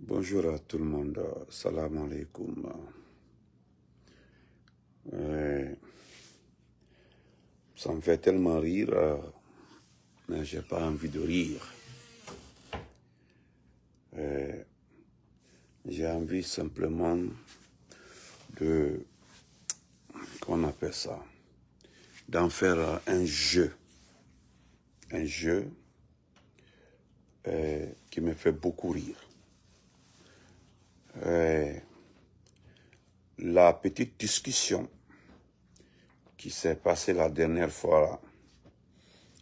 Bonjour à tout le monde, salam alaikum. Ça me fait tellement rire, mais j'ai pas envie de rire. J'ai envie simplement de, qu'on appelle ça, d'en faire un jeu qui me fait beaucoup rire. La petite discussion qui s'est passée la dernière fois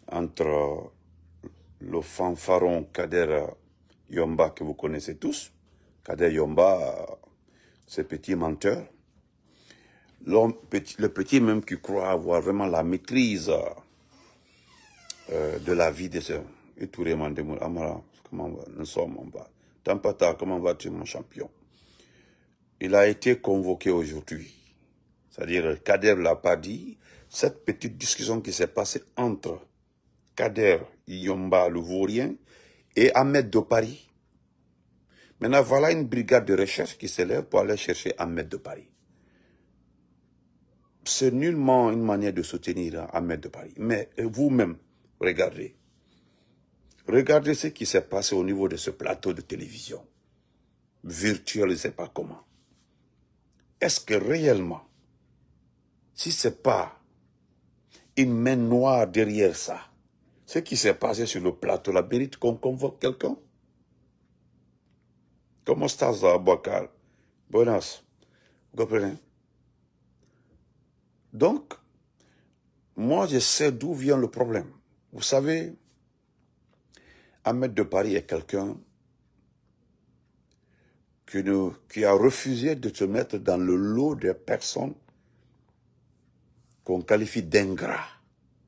entre le fanfaron Kader Yomba que vous connaissez tous, Kader Yomba, ce petit menteur, le petit même qui croit avoir vraiment la maîtrise de la vie de ce... Et tout le monde dit, Amara, comment va? Nous sommes en bas. Tampata, comment vas-tu mon champion? Il a été convoqué aujourd'hui. C'est-à-dire, Kader ne l'a pas dit. Cette petite discussion qui s'est passée entre Kader Yomba, le vaurien, et Ahmed de Paris. Maintenant, voilà une brigade de recherche qui s'élève pour aller chercher Ahmed de Paris. C'est nullement une manière de soutenir Ahmed de Paris. Mais vous-même, regardez. Regardez ce qui s'est passé au niveau de ce plateau de télévision. Virtuel, je ne sais pas comment. Est-ce que réellement, si ce n'est pas une main noire derrière ça, ce qui s'est passé sur le plateau, la mérite qu'on convoque quelqu'un? Comment estás, Bakar? Buenas. Vous comprenez? Donc, moi, je sais d'où vient le problème. Vous savez, Ahmed de Paris est quelqu'un qui a refusé de se mettre dans le lot des personnes qu'on qualifie d'ingrats.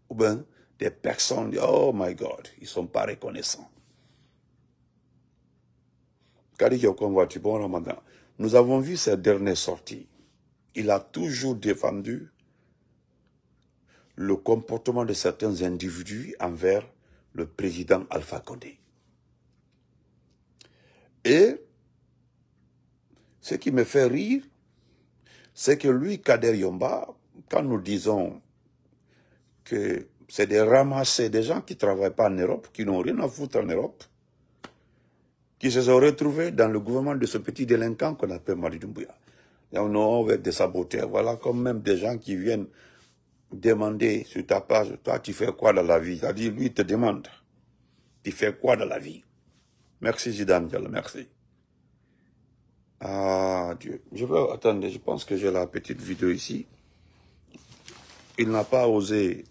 Ou bien des personnes, oh my God, ils ne sont pas reconnaissants. Bon Ramadan. Nous avons vu ses dernières sorties. Il a toujours défendu le comportement de certains individus envers le président Alpha Condé. Et ce qui me fait rire, c'est que lui, Kader Yomba, quand nous disons que c'est des ramassés, des gens qui ne travaillent pas en Europe, qui n'ont rien à foutre en Europe, qui se sont retrouvés dans le gouvernement de ce petit délinquant qu'on appelle Madi Doumbouya. On va être des saboteurs. Voilà comme même des gens qui viennent demander sur ta page, toi tu fais quoi dans la vie? C'est-à-dire, lui il te demande, tu fais quoi dans la vie? Merci Zidane Diallo, merci. Ah Dieu, attendez, je pense que j'ai la petite vidéo ici. Il n'a pas osé.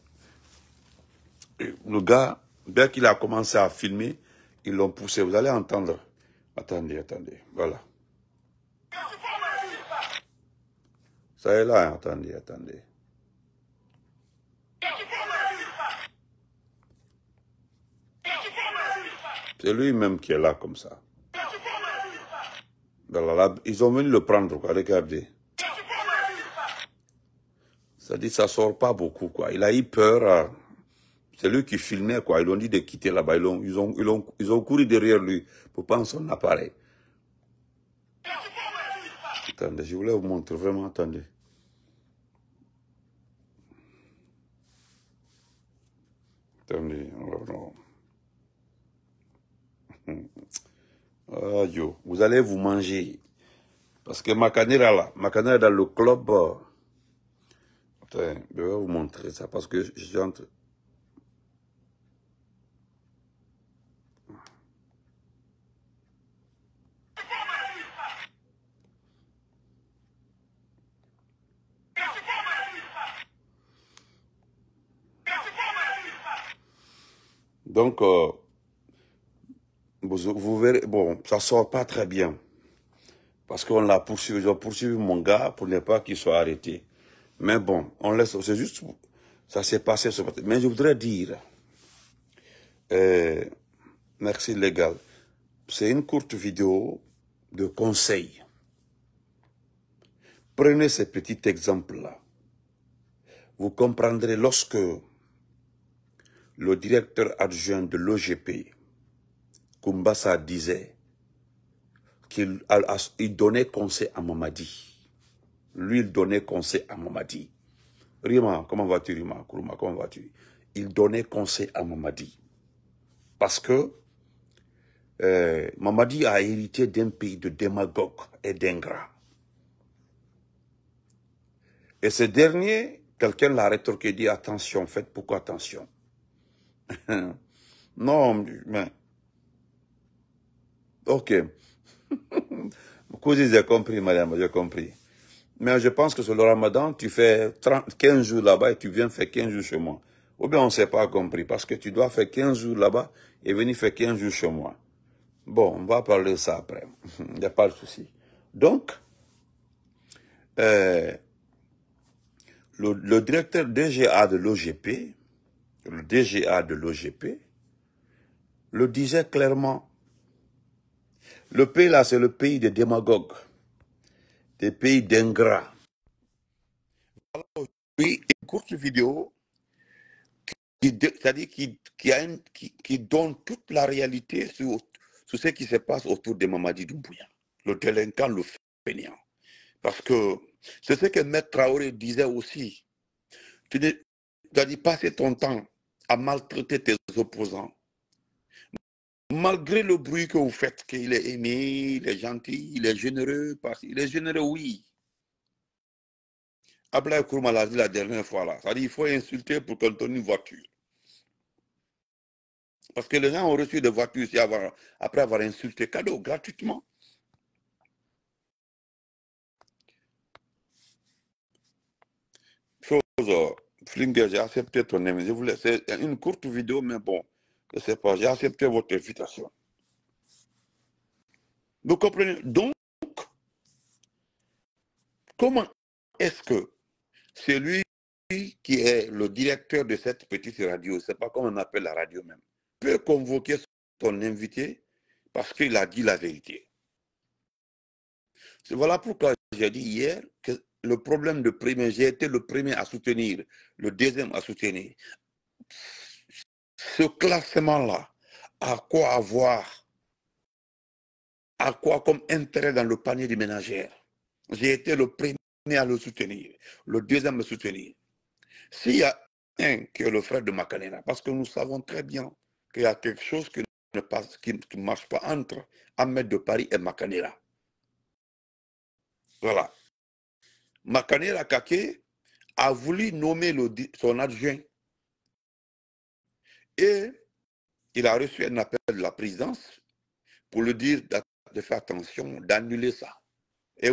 Le gars, dès qu'il a commencé à filmer, ils l'ont poussé. Vous allez entendre. Attendez, voilà. Ça est là, attendez. C'est lui-même qui est là comme ça. Ils ont venu le prendre, quoi, regardez. Ça dit, ça sort pas beaucoup, quoi. Il a eu peur. C'est lui qui filmait, quoi. Ils ont dit de quitter là-bas. Ils ont couru derrière lui pour prendre son appareil. Attendez, je voulais vous montrer vraiment, attendez. Attendez, non. Ah, yo, vous allez vous manger. Parce que Makanera là, Makanera dans le club. Attends, je vais vous montrer ça parce que je suis entre. Donc, vous verrez, bon, ça sort pas très bien. Parce qu'on l'a poursuivi, ils ont poursuivi mon gars pour ne pas qu'il soit arrêté. Mais bon, on laisse, c'est juste, ça s'est passé. Mais je voudrais dire, merci légal, c'est une courte vidéo de conseil. Prenez ce petit exemple-là. Vous comprendrez lorsque le directeur adjoint de l'OGP, Kumbasa, disait qu'il il donnait conseil à Mamadi. Lui, il donnait conseil à Mamadi. Rima, comment vas-tu, Rima? Kourouma, comment vas-tu? Il donnait conseil à Mamadi. Parce que Mamadi a hérité d'un pays de démagogues et d'ingrats. Et ce dernier, quelqu'un l'a rétorqué et dit attention, faites pourquoi attention. Non, mais... Ok. Cousin, j'ai compris, madame, j'ai compris. Mais je pense que sur le ramadan, tu fais 15 jours là-bas et tu viens faire 15 jours chez moi. Ou bien on ne s'est pas compris, parce que tu dois faire 15 jours là-bas et venir faire 15 jours chez moi. Bon, on va parler de ça après. Il n'y a pas de souci. Donc, le directeur DGA de l'OGP, le DGA de l'OGP, le disait clairement. Le pays là, c'est le pays des démagogues, des pays d'ingrats. Voilà aujourd'hui une courte vidéo c'est-à-dire qui donne toute la réalité sur ce qui se passe autour de Mamadi Doumbouya, le délinquant, le fainéant. Parce que c'est ce que Maître Traoré disait aussi. Tu as dit passer ton temps à maltraiter tes opposants. Malgré le bruit que vous faites, qu'il est aimé, il est gentil, il est généreux, il est généreux, oui. Ablaye Kourma l'a dit la dernière fois là. Ça dit il faut insulter pour qu'on donne une voiture. Parce que les gens ont reçu des voitures ici après avoir insulté cadeau gratuitement. Chose, Flinger, j'ai accepté ton invitation. C'est une courte vidéo, mais bon, je ne sais pas, j'ai accepté votre invitation. Vous comprenez? Donc, comment est-ce que c'est lui qui est le directeur de cette petite radio, je ne sais pas comment on appelle la radio même, peut convoquer son invité parce qu'il a dit la vérité? Voilà pourquoi j'ai dit hier que le problème de premier, j'ai été le premier à soutenir, le deuxième à soutenir. Ce classement-là, à quoi avoir, à quoi comme intérêt dans le panier des ménagères? J'ai été le premier à le soutenir, le deuxième à me soutenir. S'il y a un qui est le frère de Makanera, parce que nous savons très bien qu'il y a quelque chose qui ne marche pas entre Ahmed de Paris et Makanera. Voilà. Makanera Kake a voulu nommer son adjoint et il a reçu un appel de la présidence pour lui dire de faire attention, d'annuler ça. Et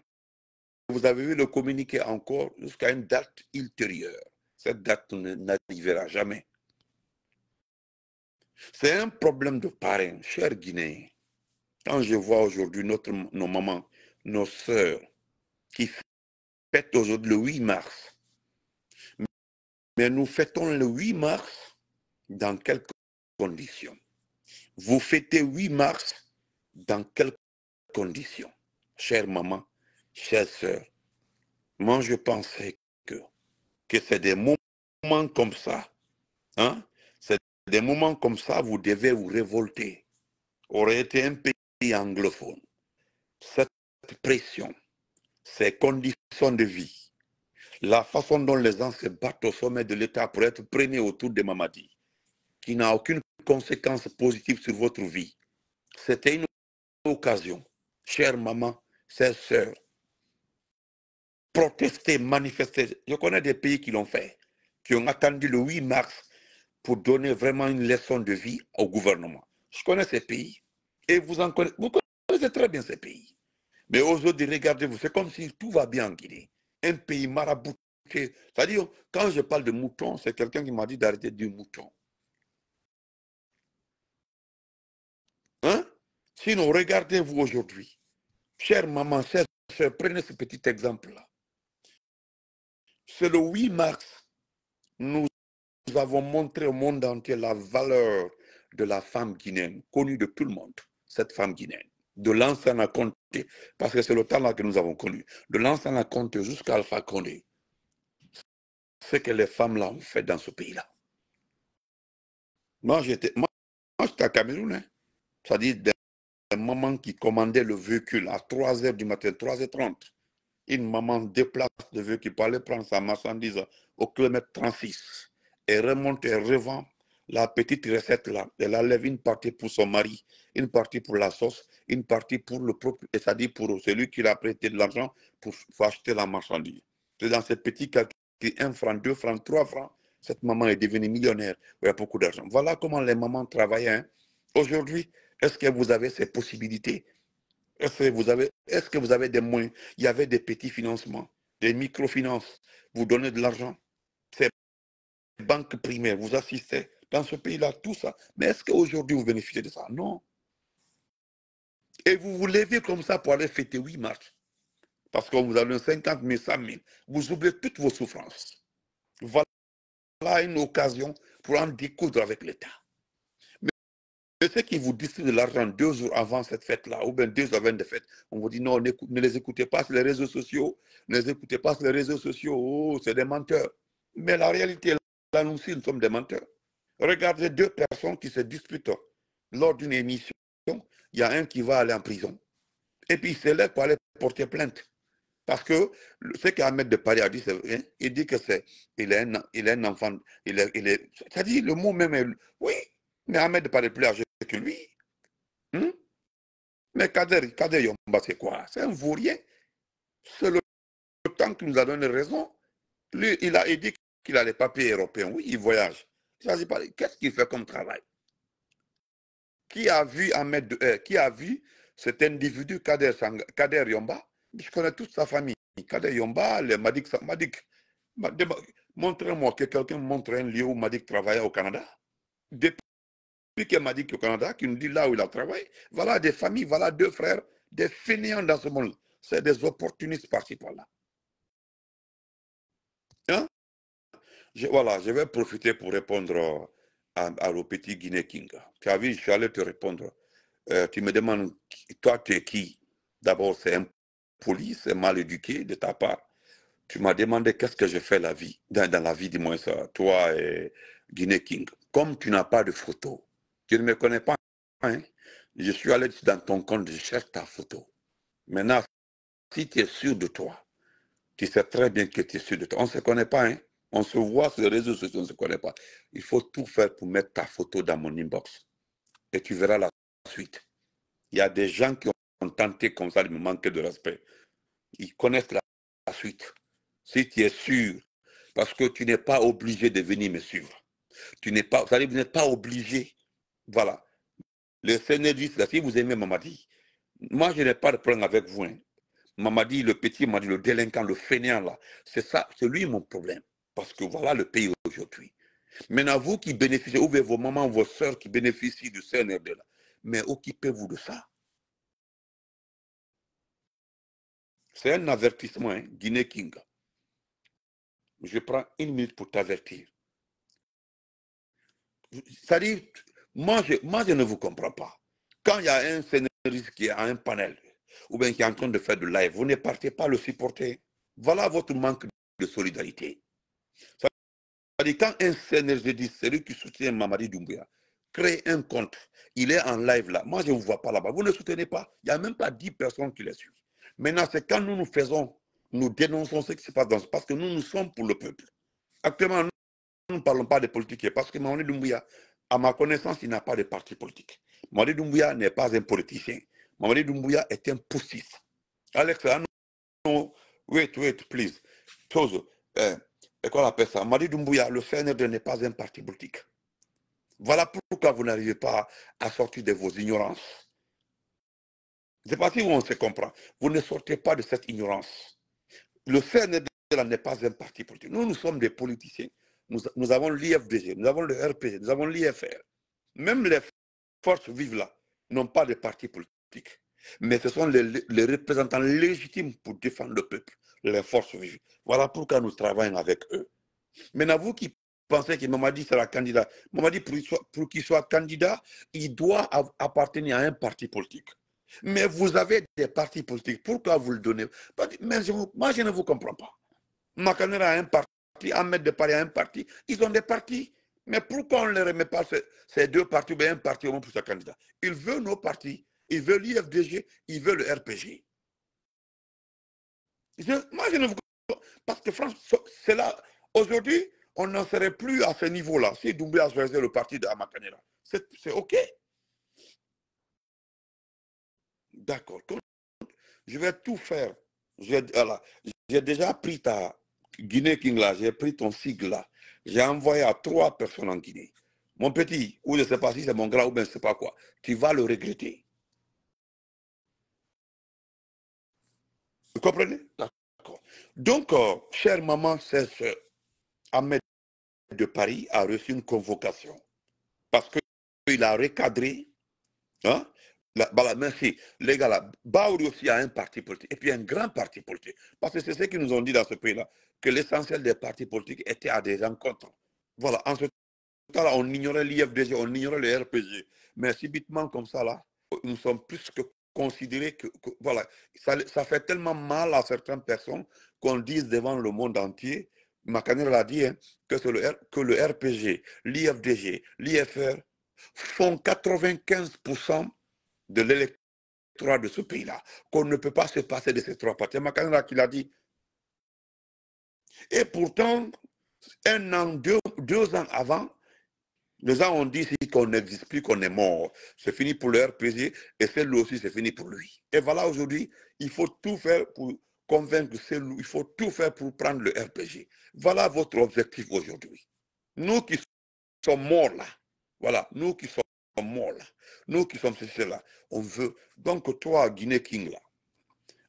vous avez vu le communiqué encore jusqu'à une date ultérieure. Cette date n'arrivera jamais. C'est un problème de parrain, chers Guinéens. Quand je vois aujourd'hui nos mamans, nos sœurs, qui fêtent aujourd'hui le 8 mars, mais nous fêtons le 8 mars dans quelles conditions? Vous fêtez 8 mars dans quelles conditions? Chère maman, chère sœur, moi je pensais que c'est des moments comme ça, hein? C'est des moments comme ça, vous devez vous révolter. Aurait été un pays anglophone. Cette pression, ces conditions de vie, la façon dont les gens se battent au sommet de l'État pour être premiers autour de Mamadi, qui n'a aucune conséquence positive sur votre vie. C'était une occasion, chère maman, chère sœur, protester, manifester. Je connais des pays qui l'ont fait, qui ont attendu le 8 mars pour donner vraiment une leçon de vie au gouvernement. Je connais ces pays. Et vous connaissez très bien ces pays. Mais aujourd'hui, regardez-vous, c'est comme si tout va bien en Guinée. Un pays marabouté. C'est-à-dire, quand je parle de mouton, c'est quelqu'un qui m'a dit d'arrêter de dire mouton. Hein? Sinon, regardez-vous aujourd'hui. Chère maman, chère soeur, prenez ce petit exemple-là. C'est le 8 mars, nous avons montré au monde entier la valeur de la femme guinéenne, connue de tout le monde, cette femme guinéenne. De l'ancien Conté, parce que c'est le temps-là que nous avons connu, de l'ancien Conté jusqu'à Alpha Condé, ce que les femmes-là ont fait dans ce pays-là. Moi, j'étais à Cameroun, hein. Ça dit maman qui commandait le véhicule à 3 h du matin, 3 h 30. Une maman déplace le véhicule pour aller prendre sa marchandise au kilomètre 36 et remonte et revend la petite recette là. Elle enlève une partie pour son mari, une partie pour la sauce, une partie pour le propre, c'est-à-dire pour celui qui a prêté de l'argent pour acheter la marchandise. C'est dans ce petit calcul, 1 franc, 2 francs, 3 francs, cette maman est devenue millionnaire. Il y a beaucoup d'argent. Voilà comment les mamans travaillaient. Hein. Aujourd'hui, est-ce que vous avez ces possibilités? Est-ce que vous avez des moyens? Il y avait des petits financements, des microfinances. Vous donnez de l'argent. Ces banques primaires vous assistez. Dans ce pays-là, tout ça. Mais est-ce qu'aujourd'hui, vous bénéficiez de ça? Non. Et vous vous levez comme ça pour aller fêter 8 mars. Parce qu'on vous a donné 50 000, 100 000. Vous oubliez toutes vos souffrances. Voilà une occasion pour en découdre avec l'État. Mais ceux qui vous distribuent de l'argent 2 jours avant cette fête-là, ou bien 2 jours avant de fête, on vous dit non, ne les écoutez pas sur les réseaux sociaux, ne les écoutez pas sur les réseaux sociaux, oh, c'est des menteurs. Mais la réalité, là, nous aussi, nous sommes des menteurs. Regardez 2 personnes qui se disputent lors d'une émission, il y a un qui va aller en prison, et puis il se lève pour aller porter plainte. Parce que ce qu'Ahmed de Paris a dit, c'est vrai, il dit que il est un enfant, c'est-à-dire le mot même est, oui, mais Ahmed de Paris est plus âgé que lui. Mais Kader Yomba, c'est quoi? C'est un vaurien. C'est le temps qui nous a donné raison. Lui, il a dit qu'il a les papiers européens. Oui, il voyage. Qu'est-ce qu'il fait comme travail? Qui a vu qui a vu cet individu, Kader Yomba? Je connais toute sa famille. Kader Yomba, les Madik. Montrez-moi que quelqu'un montre un lieu où Madik travaillait au Canada. Depuis que Madik au Canada, qui nous dit là où il a travaillé, voilà des familles, voilà 2 frères, des fainéants dans ce monde. C'est des opportunistes par-ci par-là. Hein? Voilà, je vais profiter pour répondre au petit Guinée King. Tu as vu, je suis allé te répondre. Tu me demandes, toi, tu es qui? D'abord, c'est impoli, c'est mal éduqué de ta part. Tu m'as demandé qu'est-ce que je fais dans la vie, dis-moi ça, toi et Guinée King. Comme tu n'as pas de photo, tu ne me connais pas, hein? Je suis allé dans ton compte, je cherche ta photo. Maintenant, si tu es sûr de toi, tu sais très bien que tu es sûr de toi. On ne se connaît pas, hein? On se voit sur les réseaux sociaux, on ne se connaît pas. Il faut tout faire pour mettre ta photo dans mon inbox. Et tu verras la suite. Il y a des gens qui ont tenté comme ça de me manquer de respect. Ils connaissent la suite. Si tu es sûr, parce que tu n'es pas obligé de venir me suivre. Vous n'êtes pas obligé. Voilà. Les sénégistes, si vous aimez Mamadi, moi je n'ai pas de problème avec vous. Hein. Mamadi, le petit Mamadi, le délinquant, le fainéant là, c'est ça, c'est lui mon problème. Parce que voilà le pays aujourd'hui. Maintenant, vous qui bénéficiez, ouvrez vos mamans, vos soeurs qui bénéficient du CNRD là, mais occupez-vous de ça. C'est un avertissement, hein, Guinée King. Je prends 1 minute pour t'avertir. C'est-à-dire, moi je ne vous comprends pas. Quand il y a un scénariste qui est à un panel, ou bien qui est en train de faire de live, vous ne partez pas le supporter. Voilà votre manque de solidarité. C'est-à-dire, quand un scénariste dit, celui qui soutient Mamadi Doumbouya, crée un compte, il est en live là. Moi, je ne vous vois pas là-bas. Vous ne soutenez pas. Il n'y a même pas 10 personnes qui les suivent. Maintenant, c'est quand nous dénonçons ce qui se passe parce que nous sommes pour le peuple. Actuellement, nous ne parlons pas de politique parce que Mamadi Doumbouya, à ma connaissance, il n'a pas de parti politique. Mamadi Doumbouya n'est pas un politicien. Mamadi Doumbouya est un postiste. Alex, no, wait, please. Chose, qu'on appelle ça? Mamadi Doumbouya, le CNRD n'est pas un parti politique. Voilà pourquoi vous n'arrivez pas à sortir de vos ignorances. C'est parti où on se comprend. Vous ne sortez pas de cette ignorance. Le CNRD n'est pas un parti politique. Nous sommes des politiciens. Nous avons l'IFDG, nous avons le RPG, nous avons l'IFR. Même les forces vives là n'ont pas de parti politique. Mais ce sont les représentants légitimes pour défendre le peuple, les forces vives. Voilà pourquoi nous travaillons avec eux. Maintenant, vous qui pensez que Mamadi sera candidat, Mamadi, pour qu'il soit candidat, il doit appartenir à un parti politique. Mais vous avez des partis politiques. Pourquoi vous le donnez? Mais moi, je ne vous comprends pas. Makanera a un parti, Ahmed de Paris a un parti. Ils ont des partis. Mais pourquoi on ne les remet pas ces 2 partis, ou bien un parti au moins pour sa candidat? Il veut nos partis. il veut l'IFDG, il veut le RPG. Moi, je ne vous... Parce que franchement, c'est là, aujourd'hui, on n'en serait plus à ce niveau-là. Si Doumbouya faisait le parti de Amakanera, c'est OK. D'accord. Je vais tout faire. J'ai déjà pris ta Guinée King là, j'ai pris ton sigle là. J'ai envoyé à 3 personnes en Guinée. Mon petit, ou je ne sais pas si c'est mon grand ou bien je ne sais pas quoi, tu vas le regretter. Vous comprenez? D'accord. Donc, chère maman, chère soeur, Ahmed de Paris a reçu une convocation parce qu'il a recadré. Hein? Voilà, merci. Les gars là, Baouri aussi a un parti politique, et puis un grand parti politique. Parce que c'est ce qu'ils nous ont dit dans ce pays-là, que l'essentiel des partis politiques était à des rencontres. Voilà, en ce temps-là, on ignorait l'IFDG, on ignorait le RPG. Mais subitement, comme ça, là, nous sommes plus que considérés voilà, ça fait tellement mal à certaines personnes qu'on dise devant le monde entier, Makanel l'a dit, hein, que le RPG, l'IFDG, l'IFR font 95% de l'électorat de ce pays-là, qu'on ne peut pas se passer de ces 3 partis. Makanela qui l'a dit. Et pourtant, 1 an, 2 ans avant, les gens ont dit qu'on n'existe plus, qu'on est mort. C'est fini pour le RPG et celle-là aussi, c'est fini pour lui. Et voilà, aujourd'hui, il faut tout faire pour convaincre celle-là, il faut tout faire pour prendre le RPG. Voilà votre objectif aujourd'hui. Nous qui sommes morts là, voilà, nous qui sommes morts là, nous qui sommes ceux là, on veut. Donc, toi, Guinée King là,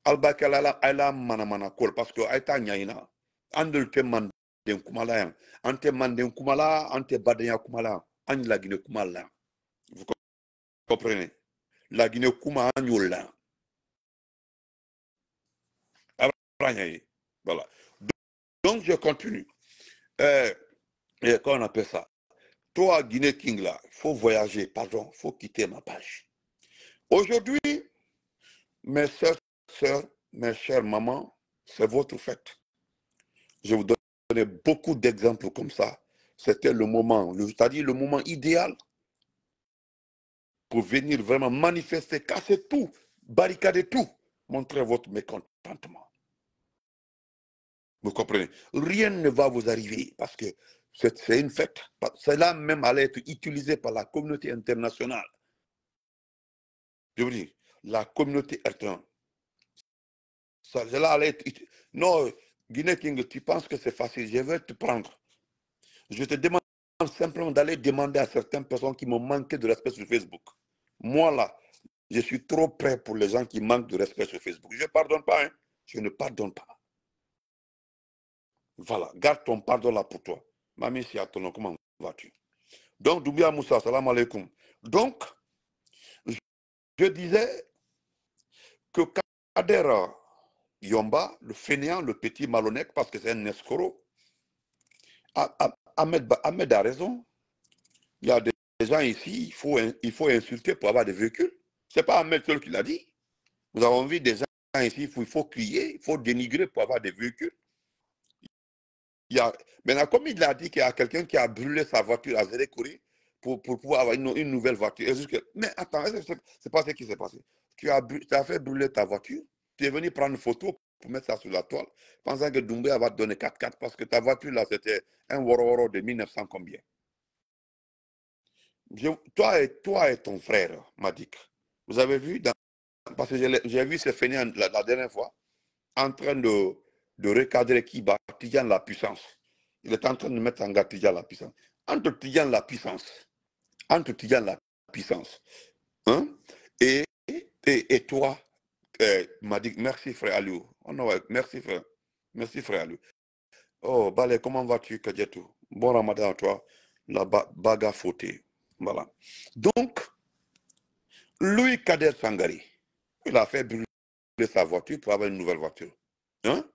Alba Kala Manamana Kol, parce que Aïta Nyaina, Andel Teman den Kumala, Ante Manden Kumala, Ante Badenya Kumala, An la Guinée Kumala. Vous comprenez? La Guinée Kuma Anyola. Voilà. Donc, je continue. Comment on appelle ça? Toi, Guinée King là, il faut voyager, pardon, il faut quitter ma page. Aujourd'hui, mes soeurs, mes chères mamans, c'est votre fête. Je vous donne beaucoup d'exemples comme ça. C'était le moment, c'est-à-dire le moment idéal pour venir vraiment manifester, casser tout, barricader tout, montrer votre mécontentement. Vous comprenez? Rien ne va vous arriver parce que c'est une fête. Cela même allait être utilisé par la communauté internationale. Je vous dis, la communauté internationale. Cela allait être... Non, Guinée King, tu penses que c'est facile, je vais te prendre. Je te demande simplement d'aller demander à certaines personnes qui m'ont manqué de respect sur Facebook. Moi là, je suis trop prêt pour les gens qui manquent de respect sur Facebook. Je ne pardonne pas, hein. Je ne pardonne pas. Voilà, garde ton pardon là pour toi. Mamie, si à ton nom, comment vas-tu? Donc, Doumbia Moussa, salam alaikum. Donc, je disais que Kader Yomba, le fainéant, le petit malhonnête, parce que c'est un escroc, Ahmed a raison. Il y a des gens ici, il faut insulter pour avoir des véhicules. Ce n'est pas Ahmed seul qui l'a dit. Nous avons vu des gens ici, il faut crier, il faut dénigrer pour avoir des véhicules. Maintenant, comme il a dit qu'il y a quelqu'un qui a brûlé sa voiture à Zérékouri pour pouvoir avoir une nouvelle voiture. Mais attends, c'est pas ce qui s'est passé. Tu as fait brûler ta voiture, tu es venu prendre une photo pour mettre ça sur la toile, pensant que Doumbouya va te donner 4x4 parce que ta voiture là, c'était un Woro de 1900 combien. Toi et ton frère, Madik, vous avez vu, parce que j'ai vu ce fainéant la dernière fois, en train de recadrer qui bat Tidjane la puissance. Il est en train de mettre en garde Tidjane la puissance. Entre Tidjane la puissance, hein, et toi, Madik, merci frère Aliou. Oh, non, ouais, merci frère Aliou. Oh, Balé, comment vas-tu, Kadjetou? Bon ramadan à toi, la baga fautée. Voilà. Donc, Louis Kader Sangari, il a fait brûler sa voiture pour avoir une nouvelle voiture. Hein?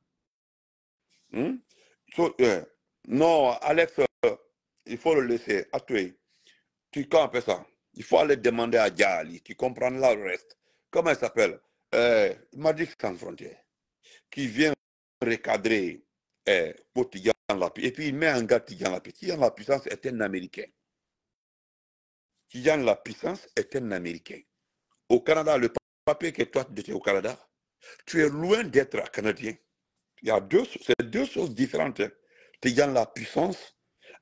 Non, Alex, il faut le laisser. Quand on fait ça, il faut aller demander à Djali, tu comprends là le reste. Comment il s'appelle? Madik Sans Frontières, qui vient recadrer pour Tidjane Lapi. Et puis il met en garde Tidjane Lapi. Tidjane la puissance est un Américain. Tidjane la puissance est un Américain. au Canada, le papier que toi tu es au Canada, tu es loin d'être canadien. Il y a c'est deux choses différentes. Tu as la puissance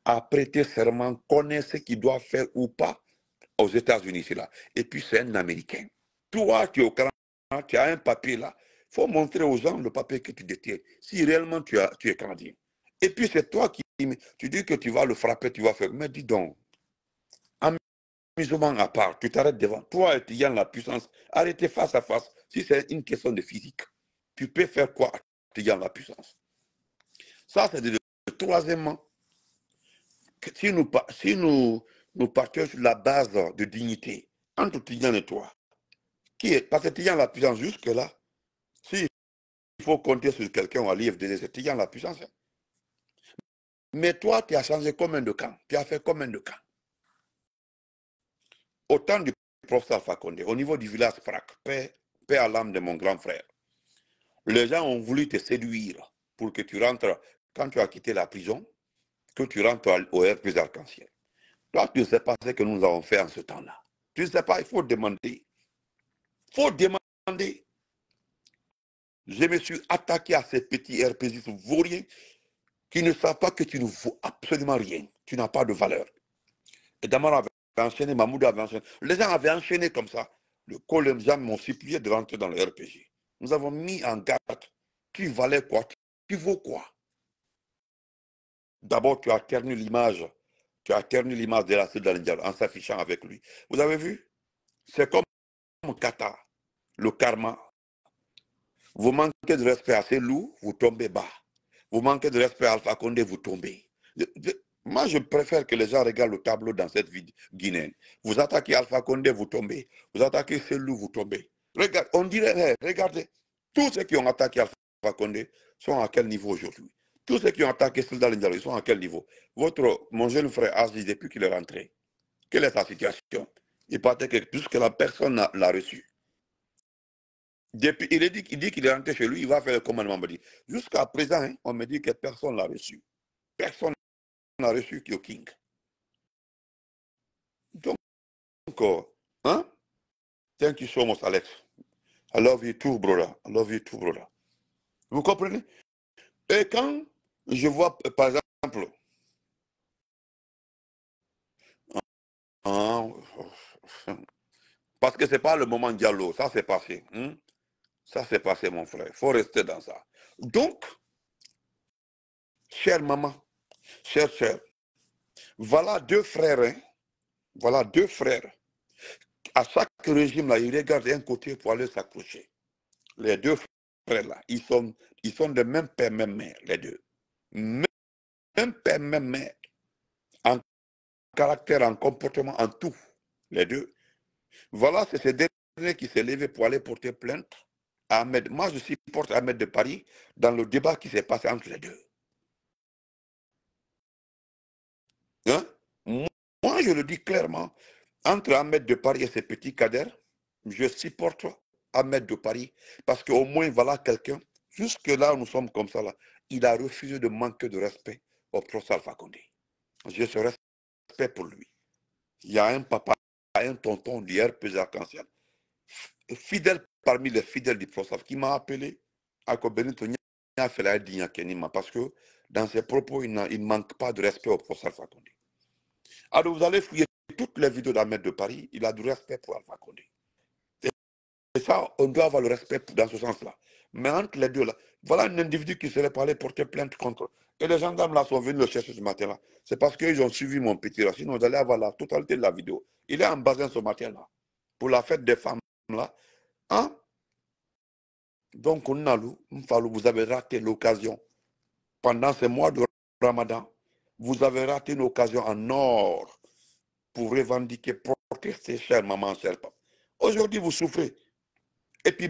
à prêter serment, connaît ce qu'il doit faire ou pas aux États-Unis, c'est là. Et puis c'est un Américain. Toi, tu es au Canada, tu as un papier là. Il faut montrer aux gens le papier que tu détiens, si réellement tu es Canadien. Et puis c'est toi qui, tu dis que tu vas le frapper, tu vas faire. Mais dis donc, amusement à part, tu t'arrêtes devant. Toi, tu as la puissance. Arrêtez face à face. Si c'est une question de physique, tu peux faire quoi? Tu as la puissance. Ça, c'est le troisièmement. Si nous partions sur la base de dignité entre Tidjane et toi, parce que Tidjane a la puissance jusque-là, si il faut compter sur quelqu'un à l'IFDD, c'est Tidjane la puissance. Mais toi, tu as changé combien de camps? Tu as fait combien de camps? Au temps du professeur Alpha Condé, au niveau du village Frac, paix à l'âme de mon grand frère, les gens ont voulu te séduire pour que tu rentres, quand tu as quitté la prison, que tu rentres au RP Arc-en-Ciel. Toi, tu ne sais pas ce que nous avons fait en ce temps-là. Tu ne sais pas, il faut demander. Il faut demander. Je me suis attaqué à ces petits RPGistes vauriens qui ne savent pas que tu ne vaux absolument rien. Tu n'as pas de valeur. Et Damar avait enchaîné, Mahmoud avait enchaîné. Les gens avaient enchaîné comme ça. Le Colombian m'ont supplié de rentrer dans le RPG. Nous avons mis en garde. Tu valais quoi? Tu vaux quoi? D'abord, tu as terni l'image. Tu as terni l'image de la Sud en s'affichant avec lui. Vous avez vu? C'est comme Kata, le karma. Vous manquez de respect à ces loups, vous tombez bas. Vous manquez de respect à Alpha Condé, vous tombez. Moi, je préfère que les gens regardent le tableau dans cette vie guinéenne. Vous attaquez Alpha Condé, vous tombez. Vous attaquez ces loups, vous tombez. Regarde, on dirait, regardez, tous ceux qui ont attaqué Alpha Condé sont à quel niveau aujourd'hui? Tous ceux qui ont attaqué Soldat Lindialo, ils sont à quel niveau? Mon jeune frère Aziz, depuis qu'il est rentré, quelle est sa situation? Il paraît que puisque la personne l'a reçu. Depuis, il dit qu'il est rentré chez lui, il va faire le commandement. Jusqu'à présent, hein, on me dit que personne ne l'a reçu. Personne n'a reçu Kyo King. Donc, hein? Thank you so much, Alex. I love you too, brother. I love you too, brother. Vous comprenez? Et quand je vois, par exemple, hein, parce que ce n'est pas le moment Diallo, ça c'est passé. Hein? Ça c'est passé, mon frère. Il faut rester dans ça. Donc, chère maman, chère sœur, voilà deux frères, hein? Voilà deux frères. À chaque régime, là, ils regardent un côté pour aller s'accrocher. Les deux frères, là, ils sont de même père, même mère, les deux. Même père, même mère. En caractère, en comportement, en tout, les deux. Voilà, c'est ces derniers qui s'est levé pour aller porter plainte à Ahmed. Moi, je supporte Ahmed de Paris dans le débat qui s'est passé entre les deux. Hein? Moi, je le dis clairement, entre Ahmed de Paris et ses petits cadres, je supporte Ahmed de Paris parce qu'au moins, voilà quelqu'un, jusque là, nous sommes comme ça, là, il a refusé de manquer de respect au professeur Alpha Condé. J'ai ce respect pour lui. Il y a un papa, un tonton du RP Arc-en-Ciel, fidèle parmi les fidèles du professeur, qui m'a appelé à Benito Kenima parce que dans ses propos, il ne manque pas de respect au professeur Alpha Condé. Alors vous allez fouiller toutes les vidéos d'Ahmed de Paris, il a du respect pour Alpha Condé. Et ça, on doit avoir le respect dans ce sens-là. Mais entre les deux, là, voilà un individu qui serait allé porter plainte contre. Et les gendarmes là sont venus le chercher ce matin-là. C'est parce qu'ils ont suivi mon petit là. Sinon, vous allez avoir la totalité de la vidéo. Il est en basin ce matin-là. Pour la fête des femmes là. Hein? Donc, vous avez raté l'occasion. Pendant ces mois de Ramadan, vous avez raté une occasion en or pour revendiquer, porter ces chères mamans, chers papas. Aujourd'hui, vous souffrez. Et puis,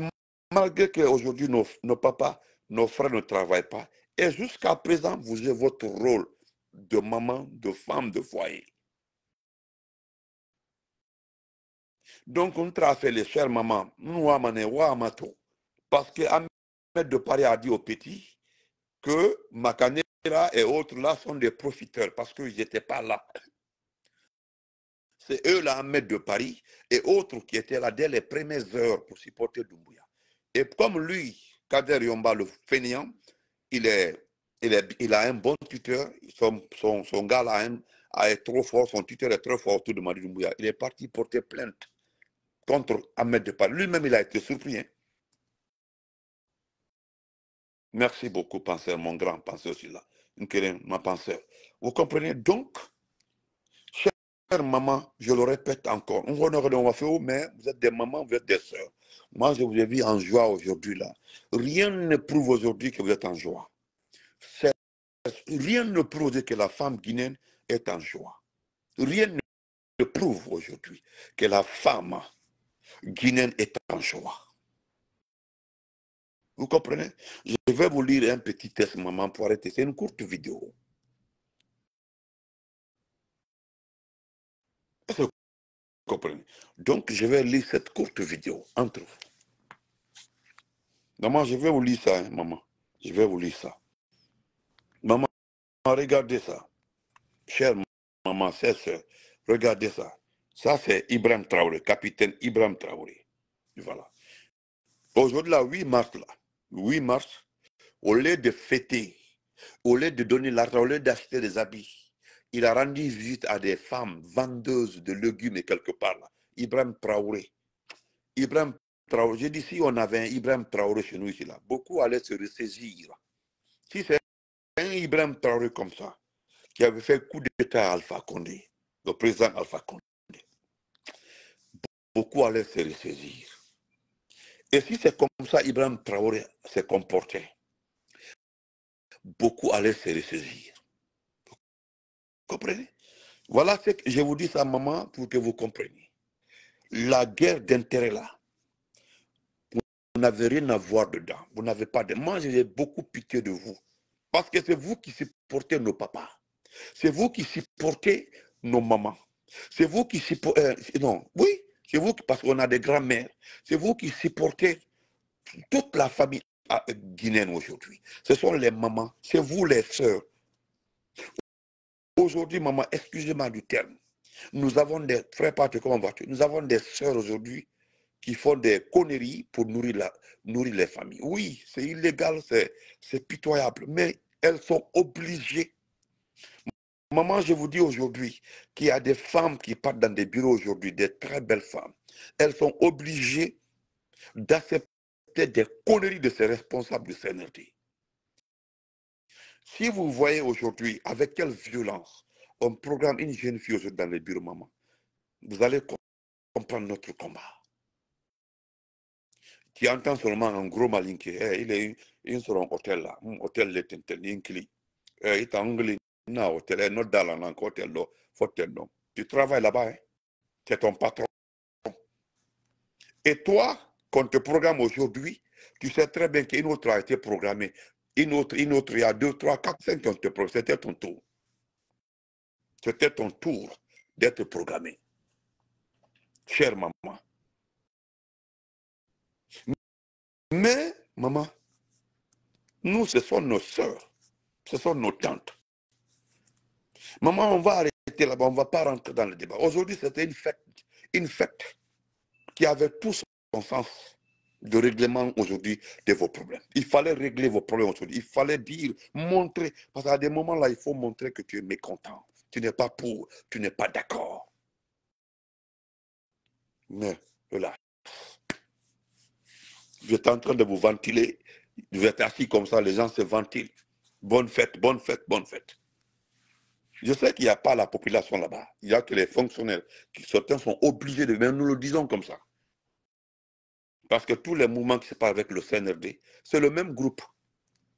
malgré qu'aujourd'hui, nos papas, nos frères ne travaillent pas, et jusqu'à présent, vous avez votre rôle de maman, de femme, de foyer. Donc, on travaille les chères mamans, nous amato, parce que Ahmed de Paris a dit aux petits que Makanera et autres là sont des profiteurs parce qu'ils n'étaient pas là. C'est eux, là, Ahmed de Paris, et autres qui étaient là dès les premières heures pour supporter Doumbouya. Et comme lui, Kader Yomba, le fainéant, il a un bon tuteur. Son gars là est trop fort, son tuteur est trop fort autour de Madi Doumbouya. Il est parti porter plainte contre Ahmed de Paris. Lui-même, il a été surpris. Hein. Merci beaucoup, penseur, mon grand penseur aussi là. Ma penseur. Vous comprenez donc, chère maman, je le répète encore, on va faire, mais vous êtes des mamans, vous êtes des sœurs. Moi, je vous ai vu en joie aujourd'hui là. Rien ne prouve aujourd'hui que vous êtes en joie. Rien ne prouve que la femme guinéenne est en joie. Rien ne prouve aujourd'hui que la femme guinéenne est en joie. Vous comprenez? Je vais vous lire un petit texte, maman, pour arrêter. C'est une courte vidéo. Est-ce que vous comprenez? Donc, je vais lire cette courte vidéo entre vous. Maman, je vais vous lire ça, hein, maman. Je vais vous lire ça. Maman, regardez ça. Chère maman, chère soeur, regardez ça. Ça, c'est Ibrahim Traoré, capitaine Ibrahim Traoré. Voilà. Aujourd'hui, là, 8 mars, là, 8 mars, au lieu de fêter, au lieu de donner l'argent, au lieu d'acheter des habits, il a rendu visite à des femmes vendeuses de légumes et quelque part là. Ibrahim Traoré. Ibrahim Traoré. J'ai dit, si on avait un Ibrahim Traoré chez nous ici, là, beaucoup allaient se ressaisir. Si c'est un Ibrahim Traoré comme ça, qui avait fait coup d'État à Alpha Condé, le président Alpha Condé, beaucoup allaient se ressaisir. Et si c'est comme ça, Ibrahim Traoré s'est comporté, beaucoup allaient se ressaisir. Vous comprenez? Voilà ce que je vous dis ça, maman, pour que vous compreniez. La guerre d'intérêt là, vous n'avez rien à voir dedans. Vous n'avez pas de... Moi, j'ai beaucoup pitié de vous. Parce que c'est vous qui supportez nos papas. C'est vous qui supportez nos mamans. C'est vous qui supportez... non, oui, c'est vous qui... Parce qu'on a des grands-mères. C'est vous qui supportez toute la famille guinéenne aujourd'hui. Ce sont les mamans. C'est vous les sœurs. Aujourd'hui, maman, excusez-moi du terme. Nous avons des frères partis, comment vas-tu? Nous avons des sœurs aujourd'hui qui font des conneries pour nourrir les familles. Oui, c'est illégal, c'est pitoyable, mais elles sont obligées. Maman, je vous dis aujourd'hui qu'il y a des femmes qui partent dans des bureaux aujourd'hui, des très belles femmes. Elles sont obligées d'accepter des conneries de ces responsables du CNRD. Si vous voyez aujourd'hui avec quelle violence on programme une jeune fille aujourd'hui dans les bureaux, maman, vous allez comprendre notre combat. Tu entends seulement un gros malinqué, il est sur un hôtel là, un hôtel de Tintelinki. Il est anglais, un hôtel, not dans un hôtel là, tu travailles là-bas, hein? C'est ton patron. Et toi, qu'on te programme aujourd'hui, tu sais très bien qu'une autre a été programmée. Une autre, il y a 2, 3, 4, 5 qui ont été programmés. C'était ton tour. C'était ton tour d'être programmé. Chère maman. Mais, maman, nous, ce sont nos sœurs. Ce sont nos tantes. Maman, on va arrêter là-bas, on ne va pas rentrer dans le débat. Aujourd'hui, c'était une fête qui avait tout son sens de règlement aujourd'hui de vos problèmes. Il fallait régler vos problèmes aujourd'hui. Il fallait dire, montrer, parce qu'à des moments là, il faut montrer que tu es mécontent. Tu n'es pas pour, tu n'es pas d'accord. Mais, là, vous êtes en train de vous ventiler, vous êtes assis comme ça, les gens se ventilent. Bonne fête, bonne fête, bonne fête. Je sais qu'il n'y a pas la population là-bas. Il n'y a que les fonctionnaires qui certains sont obligés de... Mais nous le disons comme ça. Parce que tous les mouvements qui se passent avec le CNRD, c'est le même groupe.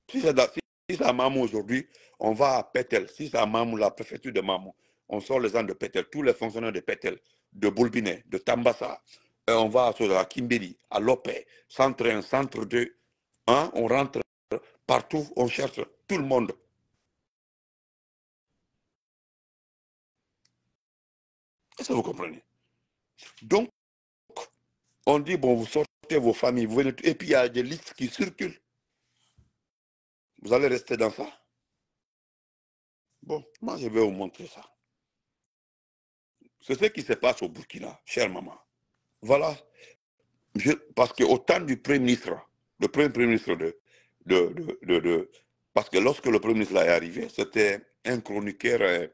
Si c'est à Mamou aujourd'hui, on va à Pétel. Si c'est à Mamou, la préfecture de Mamou, on sort les gens de Pétel, tous les fonctionnaires de Pétel, de Boulbiné, de Tambassa. On va à Kimbeli, à Lopé, centre 1, centre 2. Hein, on rentre partout, on cherche tout le monde. Est-ce que vous comprenez? Donc, on dit, bon, vous sortez vos familles, vous venez, et puis il y a des listes qui circulent. Vous allez rester dans ça? Bon, moi, je vais vous montrer ça. C'est ce qui se passe au Burkina, chère maman. Voilà. Parce qu'au temps du Premier ministre, le premier Premier ministre parce que lorsque le Premier ministre est arrivé, c'était un chroniqueur,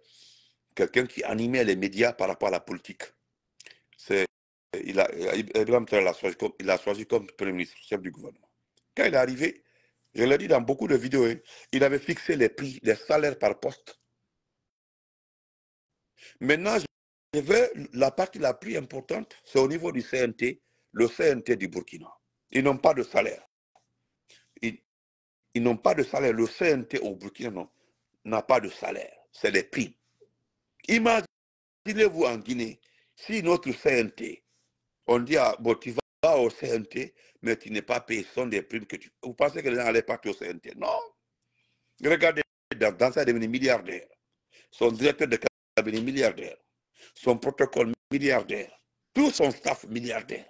quelqu'un qui animait les médias par rapport à la politique. Ibrahim Traoré il a choisi comme Premier ministre, chef du gouvernement. Quand il est arrivé, je l'ai dit dans beaucoup de vidéos, hein, il avait fixé les prix, les salaires par poste. Maintenant, je veux la partie la plus importante, c'est au niveau du CNT, le CNT du Burkina. Ils n'ont pas de salaire. Ils n'ont pas de salaire. Le CNT au Burkina n'a pas de salaire. C'est des primes. Imaginez-vous en Guinée, si notre CNT, on dit, bon, tu vas au CNT, mais tu n'es pas payé, ce sont des primes que tu... Vous pensez que les gens allaient partir au CNT? Non. Regardez, dans ça, il est devenu milliardaire. Son directeur de cabinet milliardaire. Son protocole milliardaire. Tout son staff milliardaire.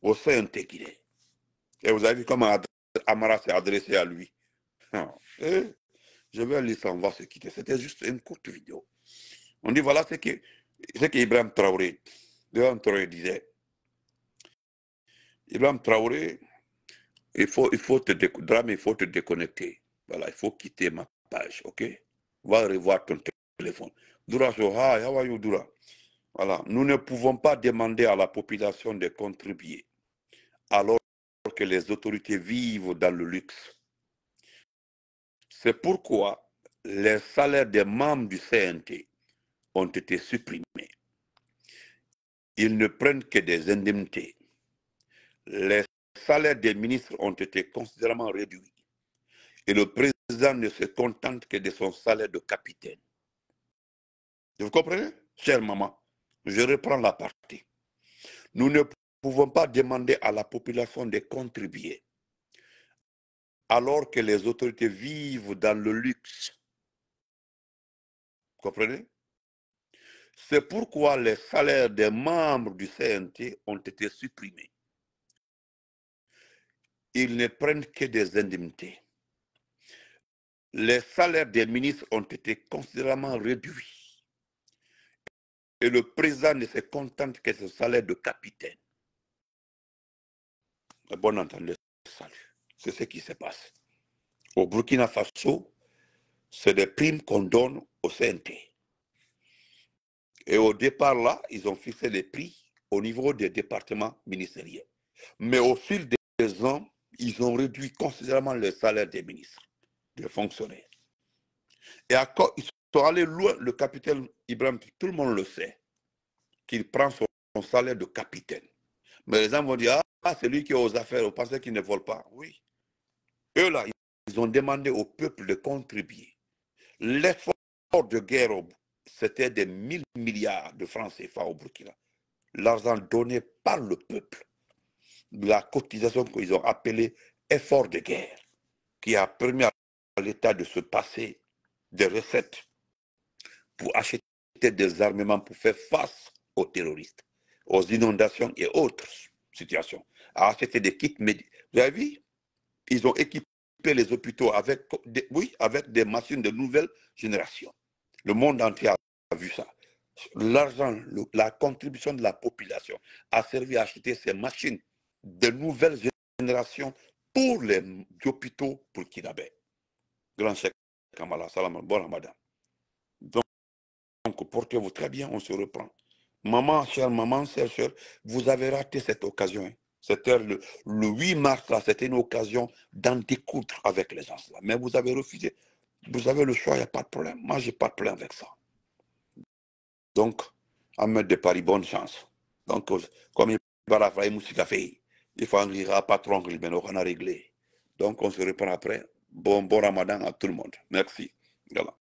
Au CNT qu'il est. Et vous avez vu comment Amara s'est adressé à lui. Je vais aller s'en va se quitter. C'était juste une courte vidéo. On dit voilà ce qu'Ibrahim Traoré disait. Ibrahim Traoré, il faut te déconnecter. Voilà, il faut quitter ma page, ok? Va revoir ton téléphone. Dura, so, hi, how are you, Dura? Voilà, nous ne pouvons pas demander à la population de contribuer alors que les autorités vivent dans le luxe. C'est pourquoi les salaires des membres du CNT ont été supprimés. Ils ne prennent que des indemnités. Les salaires des ministres ont été considérablement réduits. Et le président ne se contente que de son salaire de capitaine. Vous comprenez, chère maman? Je reprends la partie. Nous ne pouvons pas demander à la population de contribuer alors que les autorités vivent dans le luxe. Vous comprenez? C'est pourquoi les salaires des membres du CNT ont été supprimés. Ils ne prennent que des indemnités. Les salaires des ministres ont été considérablement réduits. Et le président ne se contente que de son salaire de capitaine. Bon entendeur, salut. C'est ce qui se passe. Au Burkina Faso, c'est des primes qu'on donne au CNT. Et au départ, là, ils ont fixé les prix au niveau des départements ministériels. Mais au fil des ans, ils ont réduit considérablement le salaire des ministres, des fonctionnaires. Et encore, ils sont allés loin, le capitaine Ibrahim, tout le monde le sait, qu'il prend son salaire de capitaine. Mais les gens vont dire, ah, c'est lui qui est aux affaires, vous pensez qu'il ne vole pas? Oui. Eux, là, ils ont demandé au peuple de contribuer. L'effort de guerre, c'était des 1000 milliards de francs CFA au Burkina. L'argent donné par le peuple. La cotisation qu'ils ont appelée effort de guerre, qui a permis à l'État de se passer des recettes pour acheter des armements pour faire face aux terroristes, aux inondations et autres situations, à acheter des kits médicaux. Vous avez vu? Ils ont équipé les hôpitaux avec des machines de nouvelle génération. Le monde entier a vu ça. L'argent, la contribution de la population a servi à acheter ces machines de nouvelle génération pour les hôpitaux burkinabés. Grand Cheikh Kamala, salam, bon ramadan. Donc, portez-vous très bien, on se reprend. Maman, chère, vous avez raté cette occasion. Hein. C'était le 8 mars, là, c'était une occasion d'en découdre avec les gens. Là. Mais vous avez refusé. Vous avez le choix, il n'y a pas de problème. Moi, je n'ai pas de problème avec ça. Donc, Ahmed de Paris, bonne chance. Donc, comme il va faire musique à faire, il faut en rire à patron, on a réglé. Donc, on se reprend après. Bon ramadan à tout le monde. Merci. Voilà.